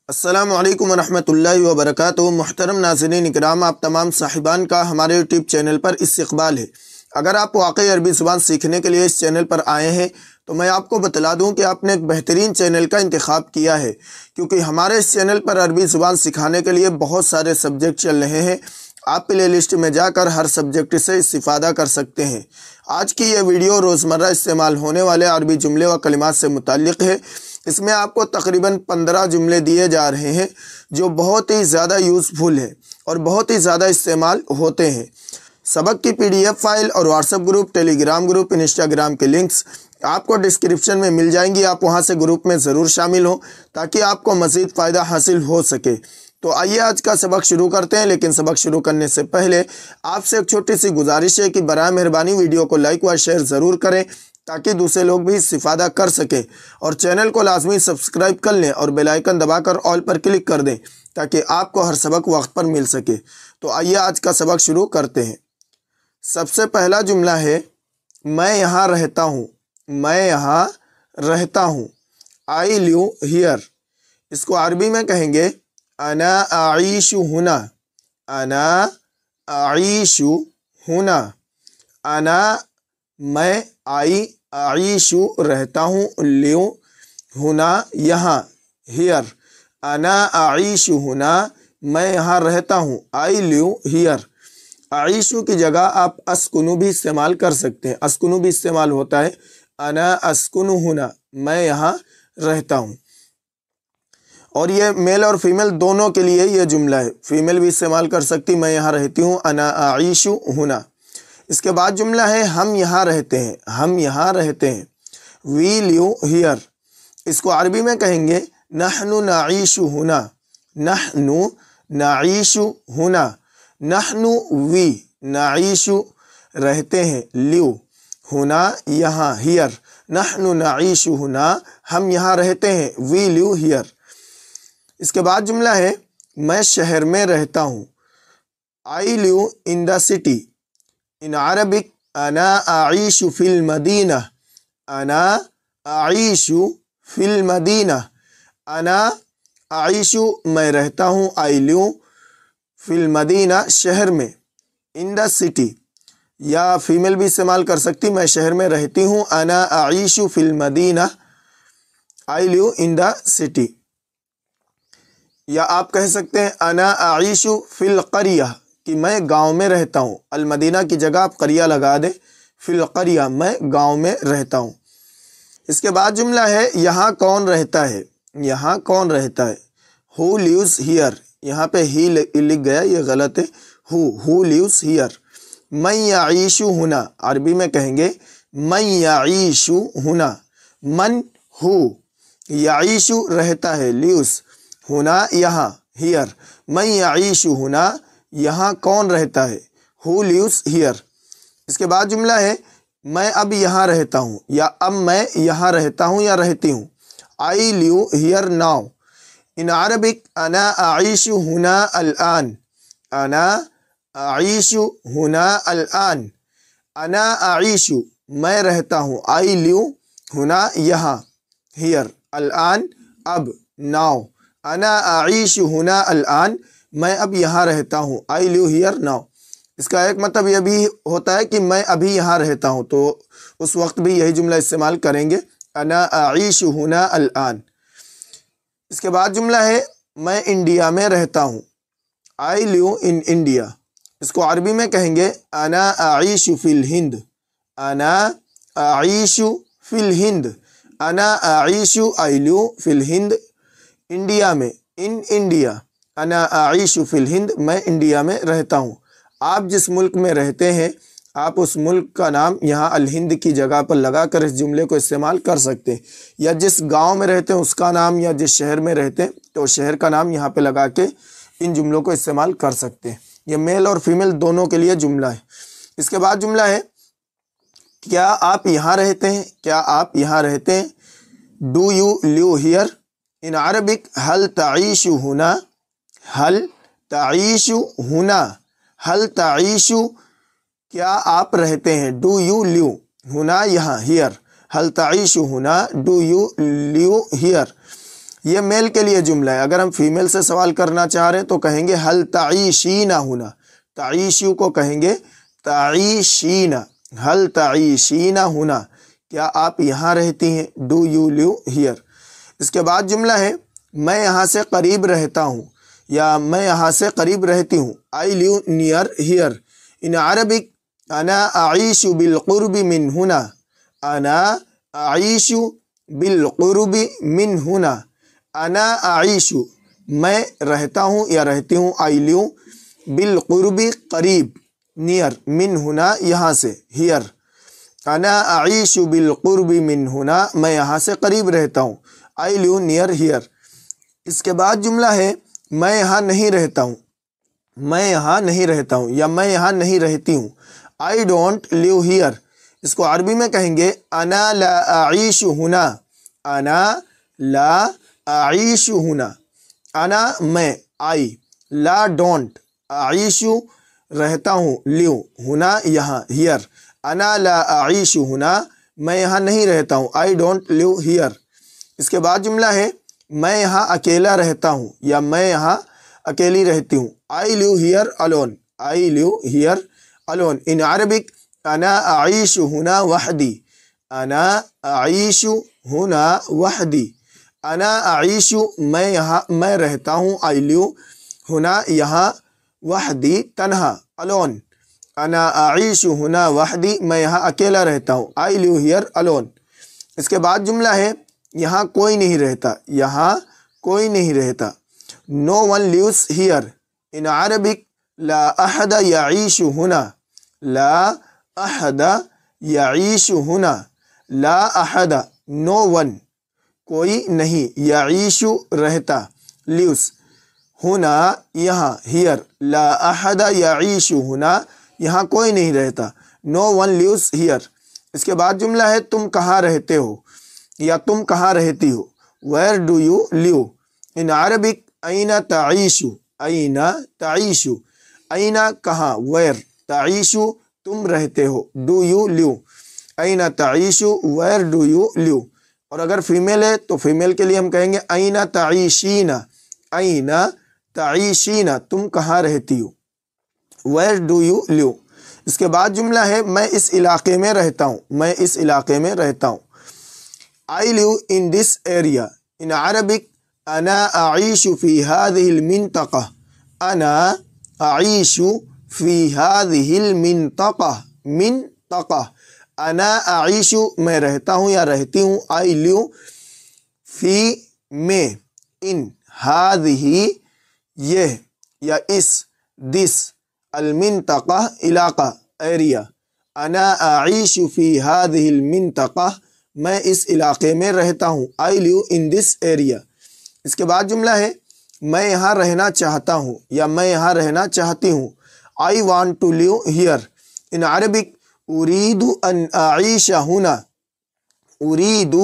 السلام علیکم ورحمۃ اللہ وبرکاتہ۔ محترم ناظرین اکرام، آپ تمام صاحبان کا ہمارے یوٹیوب چینل پر استقبال ہے۔ اگر آپ واقعی عربی زبان سیکھنے کے لیے اس چینل پر آئے ہیں تو میں آپ کو بتلا دوں کہ آپ نے ایک بہترین چینل کا انتخاب کیا ہے، کیونکہ ہمارے اس چینل پر عربی زبان سکھانے کے لیے بہت سارے سبجیکٹ چل رہے ہیں۔ آپ پلے لسٹ میں جا کر ہر سبجیکٹ سے استفادہ کر سکتے ہیں۔ آج کی یہ ویڈیو روزمرہ استعمال ہونے والے عربی جملے و کلمات سے متعلق ہے۔ اس میں آپ کو تقریباً 15 جملے دیے جا رہے ہیں جو بہت ہی زیادہ یوزفل ہے اور بہت ہی زیادہ استعمال ہوتے ہیں۔ سبق کی PDF فائل اور واٹس ایپ گروپ، ٹیلی گرام گروپ، انسٹاگرام کے لنکس آپ کو ڈسکرپشن میں مل جائیں گی۔ آپ وہاں سے گروپ میں ضرور شامل ہوں تاکہ آپ کو مزید فائدہ حاصل ہو سکے۔ تو آئیے آج کا سبق شروع کرتے ہیں، لیکن سبق شروع کرنے سے پہلے آپ سے ایک چھوٹی سی گزارش ہے کہ برائے مہربانی ویڈیو کو لائک و شیئر ضرور کریں تاکہ دوسرے لوگ بھی استفادہ کر سکیں، اور چینل کو لازمی سبسکرائب کر لیں اور بیل آئیکن دبا کر آل پر کلک کر دیں تاکہ آپ کو ہر سبق وقت پر مل سکے۔ تو آئیے آج کا سبق شروع کرتے ہیں۔ سب سے پہلا جملہ ہے میں یہاں رہتا ہوں۔ میں یہاں رہتا ہوں، I live here۔ اس کو عربی میں کہیں گے انا اعیش ہنا۔ انا اعیش ہنا۔ انا میں، I اعیش رہتا ہوں، لیو ہنا یہاں، ہیئر۔ انا اعیش ہنا، میں یہاں رہتا ہوں، I live here۔ اعیشو کی جگہ آپ اسکنو بھی استعمال کر سکتے ہیں، اسکنو بھی استعمال ہوتا ہے۔ انا اسکنو ہنا، میں یہاں رہتا ہوں۔ اور یہ میل اور فیمیل دونوں کے لیے یہ جملہ ہے، فیمیل بھی استعمال کر سکتی، میں یہاں رہتی ہوں، انا اعیش ہنا۔ اس کے بعد جملہ ہے ہم یہاں رہتے ہیں۔ ہم یہاں رہتے ہیں، وی لیو ہیئر۔ اس کو عربی میں کہیں گے نحن نعیش ہنا۔ نحن نعیش ہنا۔ نحن وی، نعیش رہتے ہیں، لیو ہنا یہاں، ہیئر۔ نحن نعیش ہنا، ہم یہاں رہتے ہیں، وی لیو ہیئر۔ اس کے بعد جملہ ہے میں شہر میں رہتا ہوں، I live in the city۔ in Arabic انا اعیش فی المدینہ۔ انا اعیش فی المدینہ۔ انا اعیش میں رہتا ہوں، I live فی المدینہ شہر میں، in the city۔ یا فیمیل بھی استعمال کر سکتی، میں شہر میں رہتی ہوں، انا اعیش فی المدینہ، I live in the city۔ یا آپ کہہ سکتے ہیں انا اعیش فی القریہ، کہ میں گاؤں میں رہتا ہوں، المدینہ کی جگہ آپ قریہ لگا دیں، فی القریہ، میں گاؤں میں رہتا ہوں۔ اس کے بعد جملہ ہے یہاں کون رہتا ہے۔ یہاں کون رہتا ہے، who lives here۔ یہاں پہ ہی لکھ گیا، یہ غلط ہے، who lives here۔ من یعیش ہنا، عربی میں کہیں گے من یعیش ہنا۔ من ہو، یعیش رہتا ہے، lives ہنا یہاں، ہیئر۔ من یعیش ہنا، یہاں کون رہتا ہے، who lives here۔ اس کے بعد جملہ ہے میں اب یہاں رہتا ہوں، یا اب میں یہاں رہتا ہوں یا رہتی ہوں، I live here now۔ in Arabic انا اعیش ہنا الآن۔ انا اعیش ہنا الآن۔ انا اعیش میں رہتا ہوں، I live ہنا یہاں، ہیئر، الآن اب، now۔ انا اعیش ہنا الآن، میں اب یہاں رہتا ہوں، I live here now۔ اس کا ایک مطلب یہ بھی ہوتا ہے کہ میں ابھی یہاں رہتا ہوں، تو اس وقت بھی یہی جملہ استعمال کریں گے، انا اعیش ہنا الآن۔ اس کے بعد جملہ ہے میں انڈیا میں رہتا ہوں، I live in India۔ اس کو عربی میں کہیں گے انا اعیش فی الہند۔ انا اعیش فی الہند۔ انا اعیش، I live فی الہند، انڈیا میں، in India۔ انا اعیش فی الہند، میں انڈیا میں رہتا ہوں۔ آپ جس ملک میں رہتے ہیں آپ اس ملک کا نام یہاں الہند کی جگہ پر لگا کر اس جملے کو استعمال کر سکتے ہیں، یا جس گاؤں میں رہتے ہیں اس کا نام، یا جس شہر میں رہتے ہیں تو شہر کا نام یہاں پہ لگا کے ان جملوں کو استعمال کر سکتے ہیں۔ یہ میل اور فیمیل دونوں کے لیے جملہ ہے۔ اس کے بعد جملہ ہے کیا آپ یہاں رہتے ہیں۔ کیا آپ یہاں رہتے ہیں، do you live here. In Arabic هل تعیش ہنا۔ هل تعیش ہنا۔ هل تعیش کیا آپ رہتے ہیں، ڈو یو لیو ہنا یہاں، ہیئر۔ هل تعیش ہنا، ڈو یو لیو ہیئر۔ یہ میل کے لیے جملہ ہے۔ اگر ہم فیمیل سے سوال کرنا چاہ رہے ہیں تو کہیں گے حل تعیشین ہونا، تعیشو کو کہیں گے تعیشین، حل تعیشین ہونا، کیا آپ یہاں رہتی ہیں، ڈو یو لیو ہیئر۔ اس کے بعد جملہ ہے میں یہاں سے قریب رہتا ہوں یا میں یہاں سے قریب رہتی ہوں، I leave near hair. In Arabic انا اعیش بالقرب من ہنا، انا اعیش بالقرب من ہنا، انا اعیش میں رہتا ہوں یا رہتی ہوں، آئی لیو بالقرب قریب، نیئر، من ہنا یہاں سے، ہیئر، انا اعیش بالقرب من ہنا میں یہاں سے قریب رہتا ہوں، آئی لیو نیئر ہیئر۔ اس کے بعد جملہ ہے میں یہاں نہیں رہتا ہوں، میں یہاں نہیں رہتا ہوں یا میں یہاں نہیں رہتی ہوں، آئی ڈونٹ لیو ہیئر۔ اس کو عربی میں کہیں گے انا لا اعیش ہنا، انا لا اعیش ہنا، انا میں، آئی، لا ڈونٹ، اعیش رہتا ہوں، لیو ہنا یہاں، ہیئر، انا لا اعیش ہنا میں یہاں نہیں رہتا ہوں، آئی ڈونٹ لیو ہیئر۔ اس کے بعد جملہ ہے میں یہاں اکیلا رہتا ہوں یا میں یہاں اکیلی رہتی ہوں، I live here alone, I live here alone. In Arabic انا اعیش ہنا وحدی، انا اعیش ہنا وحدی، انا اعیش میں یہاں میں رہتا ہوں، آئی لیو ہنا یہاں، وحدی تنہا، الون، انا اعیش ہنا وحدی میں یہاں اکیلا رہتا ہوں، آئی لیو ہیئر الون۔ اس کے بعد جملہ ہے یہاں کوئی نہیں رہتا، یہاں کوئی نہیں رہتا، no one lives here. In Arabic لا احد یعیش ہنا، لا احد یعیش ہنا، لا احد نو ون کوئی نہیں، یعیش رہتا، لیوز ہنا یہاں، ہیئر، لا احد یعیش ہنا یہاں کوئی نہیں رہتا، نو ون لیوز ہیئر۔ اس کے بعد جملہ ہے تم کہاں رہتے ہو یا تم کہاں رہتی ہو، where do you live. In Arabic این تعیش، این تعیش، این کہاں، ویئر، تعیش تم رہتے ہو، ڈو یو لیو، این تعیش ویئر ڈو یو لیو۔ اور اگر فیمیل ہے تو فیمیل کے لیے ہم کہیں گے این تعیشین، این تعیشین تم کہاں رہتی ہو، ویئر ڈو یو لیو۔ اس کے بعد جملہ ہے میں اس علاقے میں رہتا ہوں، میں اس علاقے میں رہتا ہوں، I live in this area. in Arabic أنا أعيش في هذه المنطقة، أنا أعيش في هذه المنطقة، منطقة، أنا أعيش میں رہتا ہوں یا رہتی ہوں، I live فی میں، in هذه یہ یا اس، this المنطقة علاقہ، area، أنا أعيش في هذه المنطقة میں اس علاقے میں رہتا ہوں، I live in this area۔ اس کے بعد جملہ ہے میں یہاں رہنا چاہتا ہوں یا میں یہاں رہنا چاہتی ہوں، I want to live here۔ in Arabic أريد أن أعيش هنا، أريد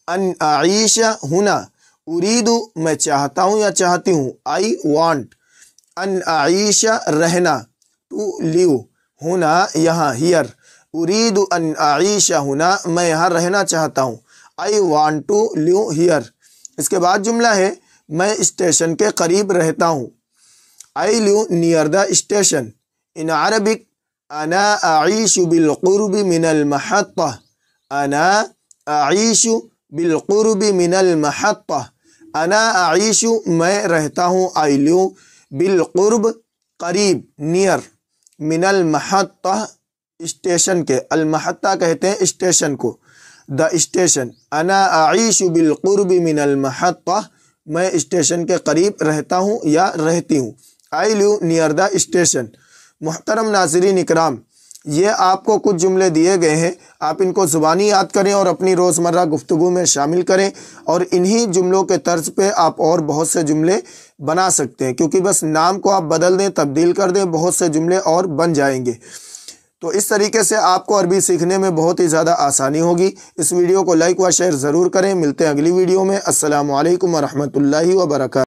أن أعيش هنا، أريد میں چاہتا ہوں یا چاہتی ہوں، I want أن أعيش رہنا، to live هنا یہاں، here، أريد أن أعيش هنا میں یہاں رہنا چاہتا ہوں، I want to live here۔ اس کے بعد جملہ ہے میں اسٹیشن کے قریب رہتا ہوں، I live near the station۔ in Arabic أنا أعيش بالقرب من المحطة، أنا أعيش بالقرب من المحطة، أنا أعيش میں رہتا ہوں، I live بالقرب قریب، near، من المحطة اسٹیشن کے، المحطہ کہتے ہیں اسٹیشن کو، دا اسٹیشن، انا اعیش بالقرب من المحطہ میں اسٹیشن کے قریب رہتا ہوں یا رہتی ہوں، I leave near the station. محترم ناظرین اکرام، یہ آپ کو کچھ جملے دیے گئے ہیں، آپ ان کو زبانی یاد کریں اور اپنی روزمرہ گفتگو میں شامل کریں، اور انہی جملوں کے طرز پہ آپ اور بہت سے جملے بنا سکتے ہیں، کیونکہ بس نام کو آپ بدل دیں، تبدیل کر دیں، بہت سے جملے اور بن جائیں گے۔ تو اس طریقے سے آپ کو عربی سیکھنے میں بہت ہی زیادہ آسانی ہوگی۔ اس ویڈیو کو لائک و شیئر ضرور کریں۔ ملتے ہیں اگلی ویڈیو میں۔ السلام علیکم ورحمۃ اللہ وبرکاتہ۔